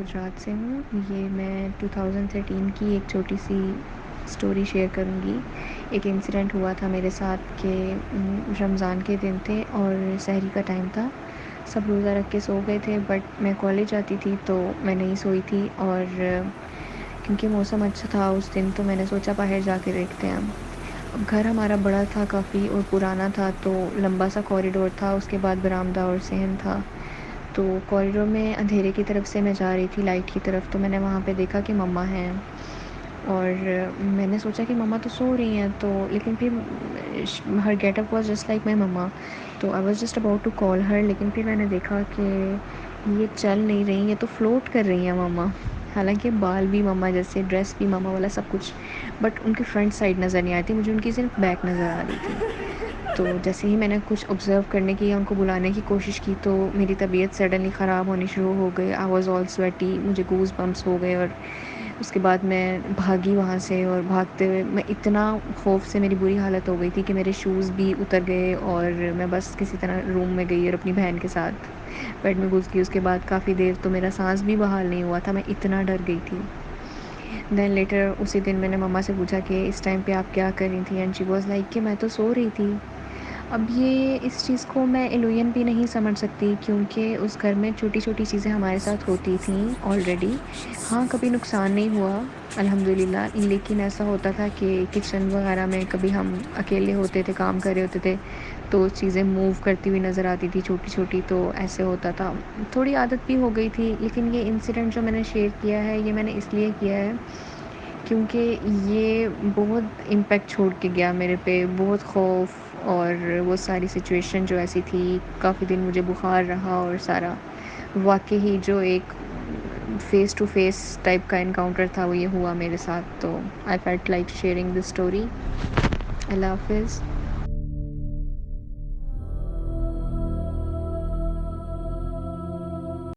गुजरात से हूँ। ये मैं 2013 की एक छोटी-सी स्टोरी शेयर करूँगी। एक इंसिडेंट हुआ था मेरे साथ कि रमज़ान के दिन थे और सहरी का टाइम था। सब रोज़ा रख के सो गए थे बट मैं कॉलेज जाती थी तो मैं नहीं सोई थी और क्योंकि मौसम अच्छा था उस दिन तो मैंने सोचा बाहर जाके देखते हैं हम। अब घर हमारा बड़ा था काफ़ी और पुराना था तो लंबा सा कॉरिडोर था, उसके बाद बरामदा और सहन था। तो कॉरिडोर में अंधेरे की तरफ से मैं जा रही थी लाइट की तरफ, तो मैंने वहाँ पे देखा कि मम्मा हैं और मैंने सोचा कि मम्मा तो सो रही हैं, तो लेकिन फिर her getup was just like my mama, तो I was just about to call her, लेकिन फिर मैंने देखा कि ये चल नहीं रही, ये तो फ्लोट कर रही हैं मम्मा। हालांकि बाल भी मम्मा जैसे, ड्रेस भी मम्मा वाला सब कुछ, बट उनकी फ्रंट साइड नज़र नहीं आ रही थी मुझे, उनकी सिर्फ बैक नज़र आ रही थी। तो जैसे ही मैंने कुछ ऑब्ज़र्व करने की या उनको बुलाने की कोशिश की तो मेरी तबीयत सडनली ख़राब होनी शुरू हो गई। आई वाज़ ऑल स्वेटी, मुझे गूज़ बम्प्स हो गए और उसके बाद मैं भागी वहाँ से और भागते हुए मैं इतना खौफ से मेरी बुरी हालत हो गई थी कि मेरे शूज़ भी उतर गए और मैं बस किसी तरह रूम में गई और अपनी बहन के साथ बेड में घुस गई। उसके बाद काफ़ी देर तो मेरा साँस भी बहाल नहीं हुआ था, मैं इतना डर गई थी। देन लेटर उसी दिन मैंने मम्मा से पूछा कि इस टाइम पे आप क्या कर रही थी, एंड शी वाज़ लाइक कि मैं तो सो रही थी। अब ये इस चीज़ को मैं इल्यूजन भी नहीं समझ सकती क्योंकि उस घर में छोटी-छोटी चीज़ें हमारे साथ होती थीं ऑलरेडी। हाँ, कभी नुकसान नहीं हुआ अल्हम्दुलिल्लाह, लेकिन ऐसा होता था कि किचन वगैरह में कभी हम अकेले होते थे, काम कर रहे होते थे, तो चीज़ें मूव करती हुई नज़र आती थी छोटी-छोटी, तो ऐसे होता था। थोड़ी आदत भी हो गई थी, लेकिन ये इंसिडेंट जो मैंने शेयर किया है, ये मैंने इसलिए किया है क्योंकि ये बहुत इम्पैक्ट छोड़ के गया मेरे पे, बहुत खौफ और वो सारी सिचुएशन जो ऐसी थी, काफ़ी दिन मुझे बुखार रहा और सारा वाक़ई ही जो एक फ़ेस टू फ़ेस टाइप का एनकाउंटर था वो ये हुआ मेरे साथ, तो I felt like sharing this story. अल्लाह हाफ़िज़।